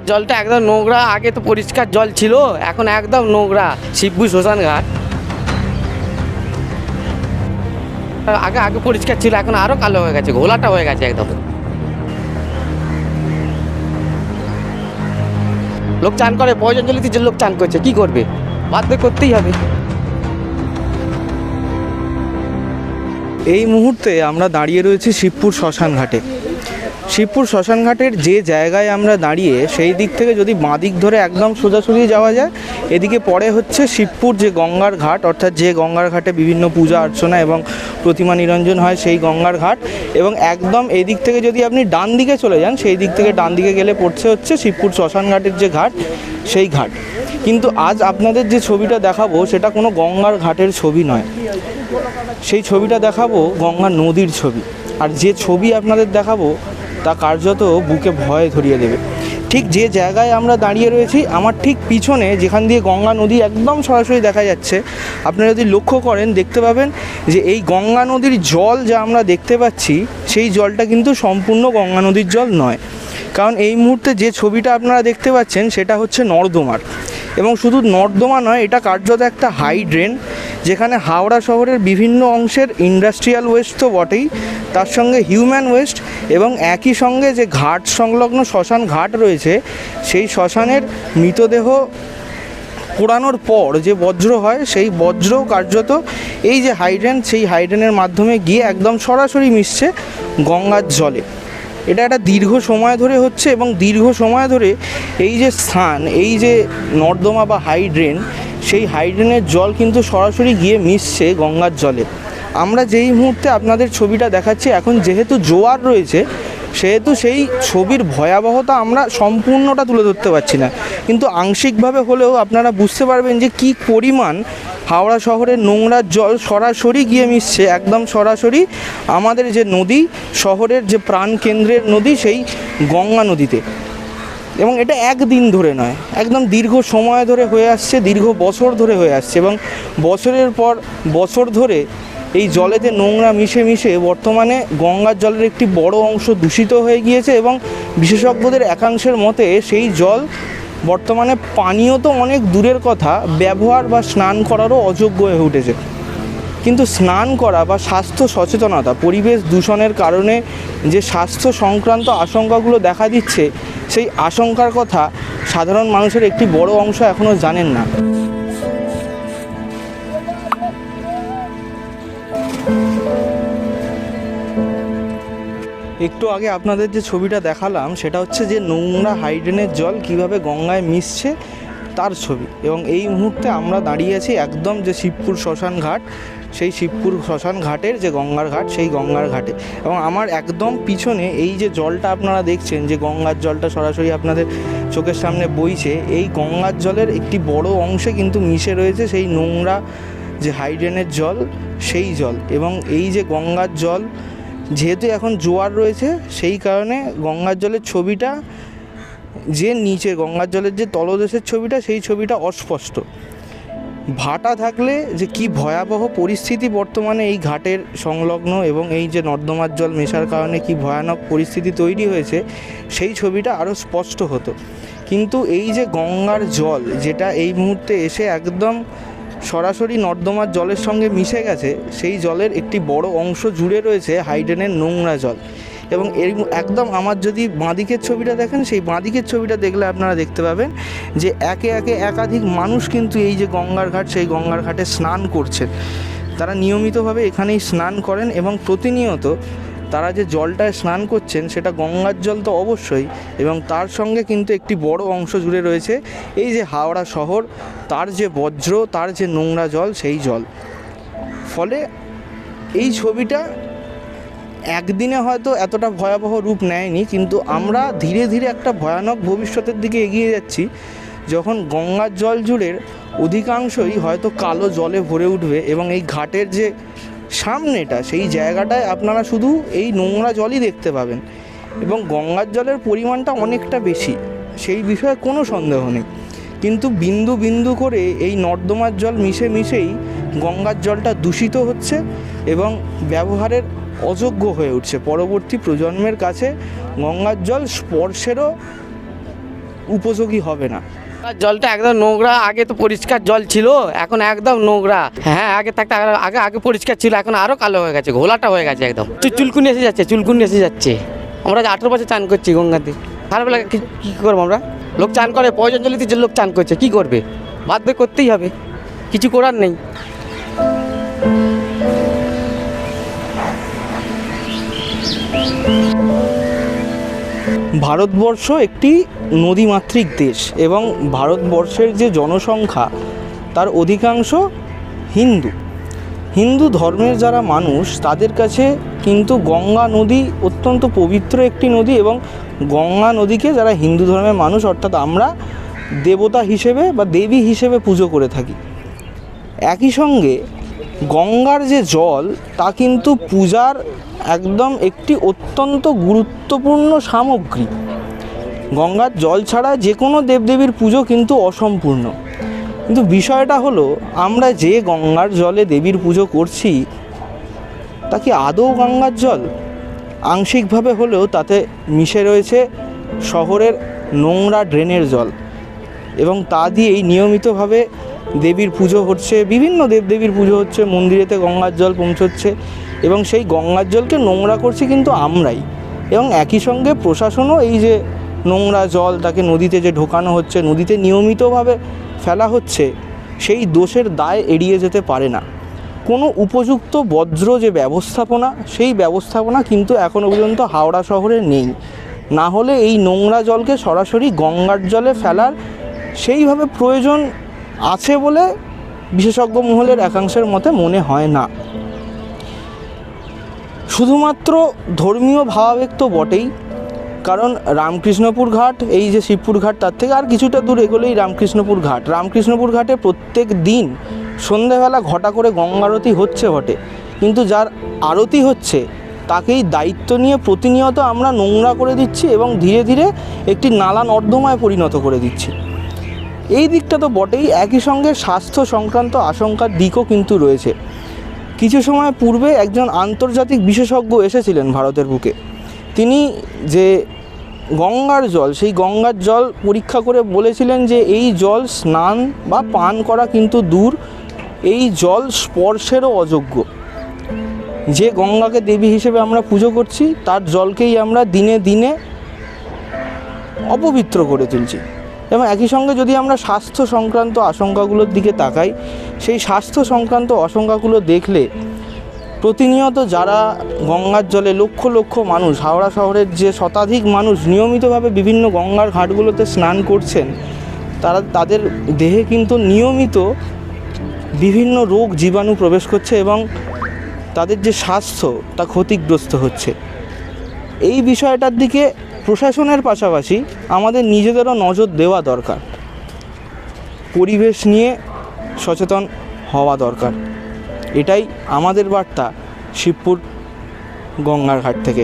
জলটা একদম নোংরা। আগে তো পরিষ্কার জল ছিল, এখন একদম নোংরা। শিবপুর শ্মশান ঘাট আগে আগে পরিষ্কার ছিল, এখন আরো কালো হয়ে গেছে, ঘোলাটা হয়ে গেছে একদম। লোক চান করে, পয়জঞ্জলিতে যে লোক চান করছে, কি করবে? বাধ্য করতেই হবে। এই মুহূর্তে আমরা দাঁড়িয়ে রয়েছি শিবপুর শ্মশান ঘাটে। শিবপুর শ্মশান ঘাটের যে জায়গায় আমরা দাঁড়িয়ে, সেই দিক থেকে যদি বাঁ দিক ধরে একদম সোজাসুজি যাওয়া যায়, এদিকে পরে হচ্ছে শিবপুর যে গঙ্গার ঘাট, অর্থাৎ যে গঙ্গার ঘাটে বিভিন্ন পূজা অর্চনা এবং প্রতিমা নিরঞ্জন হয়, সেই গঙ্গার ঘাট। এবং একদম এদিক থেকে যদি আপনি ডান দিকে চলে যান, সেই দিক থেকে ডান দিকে গেলে পড়ছে হচ্ছে শিবপুর শ্মশান ঘাটের যে ঘাট, সেই ঘাট। কিন্তু আজ আপনাদের যে ছবিটা দেখাবো সেটা কোনো গঙ্গার ঘাটের ছবি নয়, সেই ছবিটা দেখাবো গঙ্গা নদীর ছবি। আর যে ছবি আপনাদের দেখাবো তা কার্যত বুকে ভয় ধরিয়ে দেবে। ঠিক যে জায়গায় আমরা দাঁড়িয়ে রয়েছি, আমার ঠিক পিছনে যেখান দিয়ে গঙ্গা নদী একদম সরাসরি দেখা যাচ্ছে, আপনারা যদি লক্ষ্য করেন দেখতে পাবেন যে এই গঙ্গা নদীর জল যা আমরা দেখতে পাচ্ছি, সেই জলটা কিন্তু সম্পূর্ণ গঙ্গা নদীর জল নয়। কারণ এই মুহূর্তে যে ছবিটা আপনারা দেখতে পাচ্ছেন সেটা হচ্ছে নর্দমার। এবং শুধু নর্দমা নয়, এটা কার্যত একটা হাই ড্রেন, যেখানে হাওড়া শহরের বিভিন্ন অংশের ইন্ডাস্ট্রিয়াল ওয়েস্ট তো বটেই, তার সঙ্গে হিউম্যান ওয়েস্ট এবং একই সঙ্গে যে ঘাট সংলগ্ন শ্মশান ঘাট রয়েছে, সেই শ্মশানের মৃতদেহ পোড়ানোর পর যে বজ্র হয়, সেই বজ্র কার্যত এই যে হাইড্রেন, সেই হাইড্রেনের মাধ্যমে গিয়ে একদম সরাসরি মিশছে গঙ্গার জলে। এটা একটা দীর্ঘ সময় ধরে হচ্ছে এবং দীর্ঘ সময় ধরে এই যে স্থান, এই যে নর্দমা বা হাইড্রেন, সেই হাইড্রেনের জল কিন্তু সরাসরি গিয়ে মিশছে গঙ্গার জলে। আমরা যেই মুহূর্তে আপনাদের ছবিটা দেখাচ্ছি, এখন যেহেতু জোয়ার রয়েছে, সেহেতু সেই ছবির ভয়াবহতা আমরা সম্পূর্ণটা তুলে ধরতে পারছি না, কিন্তু আংশিকভাবে হলেও আপনারা বুঝতে পারবেন যে কী পরিমাণ হাওড়া শহরের নোংরার জল সরাসরি গিয়ে মিশছে একদম সরাসরি আমাদের যে নদী, শহরের যে প্রাণকেন্দ্রের নদী, সেই গঙ্গা নদীতে। এবং এটা একদিন ধরে নয়, একদম দীর্ঘ সময় ধরে হয়ে আসছে, দীর্ঘ বছর ধরে হয়ে আসছে। এবং বছরের পর বছর ধরে এই জলেতে নোংরা মিশে মিশে বর্তমানে গঙ্গার জলের একটি বড় অংশ দূষিত হয়ে গিয়েছে। এবং বিশেষজ্ঞদের একাংশের মতে সেই জল বর্তমানে পানীয় তো অনেক দূরের কথা, ব্যবহার বা স্নান করারও অযোগ্য হয়ে উঠেছে। কিন্তু স্নান করা বা স্বাস্থ্য সচেতনতা, পরিবেশ দূষণের কারণে যে স্বাস্থ্য সংক্রান্ত আশঙ্কাগুলো দেখা দিচ্ছে, সেই আশঙ্কার কথা সাধারণ মানুষের একটি বড় অংশ এখনও জানেন না। একটু আগে আপনাদের যে ছবিটা দেখালাম, সেটা হচ্ছে যে নোংরা হাইড্রেনের জল কিভাবে গঙ্গায় মিশছে তার ছবি। এবং এই মুহূর্তে আমরা দাঁড়িয়ে আছি একদম যে শিবপুর শ্মশান ঘাট, সেই শিবপুর শ্মশান ঘাটের যে গঙ্গার ঘাট, সেই গঙ্গার ঘাটে। এবং আমার একদম পিছনে এই যে জলটা আপনারা দেখছেন, যে গঙ্গার জলটা সরাসরি আপনাদের চোখের সামনে বইছে, এই গঙ্গার জলের একটি বড় অংশে কিন্তু মিশে রয়েছে সেই নোংরা যে হাইড্রেনের জল, সেই জল। এবং এই যে গঙ্গার জল, যেহেতু এখন জোয়ার রয়েছে, সেই কারণে গঙ্গার জলের ছবিটা, যে নিচে গঙ্গার জলের যে তলদেশের ছবিটা, সেই ছবিটা অস্পষ্ট। ভাটা থাকলে যে কি ভয়াবহ পরিস্থিতি বর্তমানে এই ঘাটের সংলগ্ন এবং এই যে নর্দমার জল মেশার কারণে কি ভয়ানক পরিস্থিতি তৈরি হয়েছে, সেই ছবিটা আরও স্পষ্ট হতো। কিন্তু এই যে গঙ্গার জল, যেটা এই মুহূর্তে এসে একদম সরাসরি নর্দমার জলের সঙ্গে মিশে গেছে, সেই জলের একটি বড় অংশ জুড়ে রয়েছে হাইড্রেনের নোংরা জল। এবং এর একদম আমার যদি বাঁদিকের ছবিটা দেখেন, সেই বাঁদিকের ছবিটা দেখলে আপনারা দেখতে পাবেন যে একে একে একাধিক মানুষ কিন্তু এই যে গঙ্গার ঘাট, সেই গঙ্গার ঘাটে স্নান করছেন। তারা নিয়মিতভাবে এখানেই স্নান করেন এবং প্রতিনিয়ত তারা যে জলটায় স্নান করছেন, সেটা গঙ্গার জল তো অবশ্যই, এবং তার সঙ্গে কিন্তু একটি বড় অংশ জুড়ে রয়েছে এই যে হাওড়া শহর, তার যে বজ্র, তার যে নোংরা জল, সেই জল। ফলে এই ছবিটা একদিনে হয়তো এতটা ভয়াবহ রূপ নেয়নি, কিন্তু আমরা ধীরে ধীরে একটা ভয়ানক ভবিষ্যতের দিকে এগিয়ে যাচ্ছি, যখন গঙ্গার জল জুড়ে অধিকাংশই হয়তো কালো জলে ভরে উঠবে। এবং এই ঘাটের যে সামনেটা, সেই জায়গাটায় আপনারা শুধু এই নোংরা জলই দেখতে পাবেন। এবং গঙ্গার জলের পরিমাণটা অনেকটা বেশি, সেই বিষয়ে কোনো সন্দেহ নেই, কিন্তু বিন্দু বিন্দু করে এই নর্দমার জল মিশে মিশেই গঙ্গার জলটা দূষিত হচ্ছে এবং ব্যবহারের অযোগ্য হয়ে উঠছে। পরবর্তী প্রজন্মের কাছে গঙ্গার জল স্পর্শেরও উপযোগী হবে না। আর জলটা একদম নোংরা, আগে তো পরিষ্কার জল ছিল, এখন একদম নোংরা। হ্যাঁ, আগে থাকতে আগে আগে পরিষ্কার ছিল, এখন আরও কালো হয়ে গেছে, ঘোলাটা হয়ে গেছে একদম। চুলকুনি এসে যাচ্ছে, চুলকুনি এসে যাচ্ছে। আমরা 18 বছর চান করছি গঙ্গাতে, খারাপবেলা কী করবো আমরা? লোক চান করে, পয়জঞ্জলিতে যে লোক চান করছে, কী করবে? বাধ্য করতেই হবে, কিছু করার নেই। ভারতবর্ষ একটি নদীমাতৃক দেশ এবং ভারতবর্ষের যে জনসংখ্যা তার অধিকাংশ হিন্দু। হিন্দু ধর্মের যারা মানুষ তাদের কাছে কিন্তু গঙ্গা নদী অত্যন্ত পবিত্র একটি নদী এবং গঙ্গা নদীকে যারা হিন্দু ধর্মের মানুষ অর্থাৎ আমরা দেবতা হিসেবে বা দেবী হিসেবে পুজো করে থাকি। একই সঙ্গে গঙ্গার যে জল তা কিন্তু পূজার একদম একটি অত্যন্ত গুরুত্বপূর্ণ সামগ্রী। গঙ্গার জল ছাড়া যে কোনো দেবদেবীর পুজো কিন্তু অসম্পূর্ণ। কিন্তু বিষয়টা হলো আমরা যে গঙ্গার জলে দেবীর পুজো করছি তা কি আদৌ গঙ্গার জল? আংশিকভাবে হলেও তাতে মিশে রয়েছে শহরের নোংরা ড্রেনের জল এবং তা দিয়েই নিয়মিতভাবে দেবীর পুজো হচ্ছে, বিভিন্ন দেবদেবীর পুজো হচ্ছে, মন্দিরেতে গঙ্গার জল পৌঁছচ্ছে এবং সেই গঙ্গার জলকে নোংরা করছি কিন্তু আমরাই। এবং একই সঙ্গে প্রশাসনও এই যে নোংরা জল তাকে নদীতে যে ঢোকানো হচ্ছে, নদীতে নিয়মিতভাবে ফেলা হচ্ছে, সেই দোষের দায় এড়িয়ে যেতে পারে না। কোনো উপযুক্ত বজ্র যে ব্যবস্থাপনা, সেই ব্যবস্থাপনা কিন্তু এখনও পর্যন্ত হাওড়া শহরে নেই। না হলে এই নোংরা জলকে সরাসরি গঙ্গার জলে ফেলার সেইভাবে প্রয়োজন আছে বলে বিশেষজ্ঞ মহলের একাংশের মতে মনে হয় না। শুধুমাত্র ধর্মীয় ভাবাবেগ তো বটেই, কারণ রামকৃষ্ণপুর ঘাট, এই যে শিবপুর ঘাট, তার থেকে আর কিছুটা দূর এগোলেই রামকৃষ্ণপুর ঘাট। রামকৃষ্ণপুর ঘাটে প্রত্যেক দিন সন্ধেবেলা ঘটা করে গঙ্গা আরতি হচ্ছে বটে, কিন্তু যার আরতি হচ্ছে তাকেই দায়িত্ব নিয়ে প্রতিনিয়ত আমরা নোংরা করে দিচ্ছি এবং ধীরে ধীরে একটি নালা নর্দমায় পরিণত করে দিচ্ছি। এই দিকটা তো বটেই, একই সঙ্গে স্বাস্থ্য সংক্রান্ত আশঙ্কার দিকও কিন্তু রয়েছে। কিছু সময় পূর্বে একজন আন্তর্জাতিক বিশেষজ্ঞ এসেছিলেন ভারতের বুকে। তিনি যে গঙ্গার জল, সেই গঙ্গার জল পরীক্ষা করে বলেছিলেন যে এই জল স্নান বা পান করা কিন্তু দূর, এই জল স্পর্শেরও অযোগ্য। যে গঙ্গাকে দেবী হিসেবে আমরা পুজো করছি তার জলকেই আমরা দিনে দিনে অপবিত্র করে তুলছি। এবং একই সঙ্গে যদি আমরা স্বাস্থ্য সংক্রান্ত আশঙ্কাগুলোর দিকে তাকাই, সেই স্বাস্থ্য সংক্রান্ত আশঙ্কাগুলো দেখলে প্রতিনিয়ত যারা গঙ্গার জলে লক্ষ লক্ষ মানুষ, হাওড়া শহরের যে শতাধিক মানুষ নিয়মিতভাবে বিভিন্ন গঙ্গার ঘাটগুলোতে স্নান করছেন, তাদের দেহে কিন্তু নিয়মিত বিভিন্ন রোগ জীবাণু প্রবেশ করছে এবং তাদের যে স্বাস্থ্য তা ক্ষতিগ্রস্ত হচ্ছে। এই বিষয়টার দিকে প্রশাসনের পাশাপাশি আমাদের নিজেদেরও নজর দেওয়া দরকার, পরিবেশ নিয়ে সচেতন হওয়া দরকার। এটাই আমাদের বার্তা শিবপুর গঙ্গার ঘাট থেকে।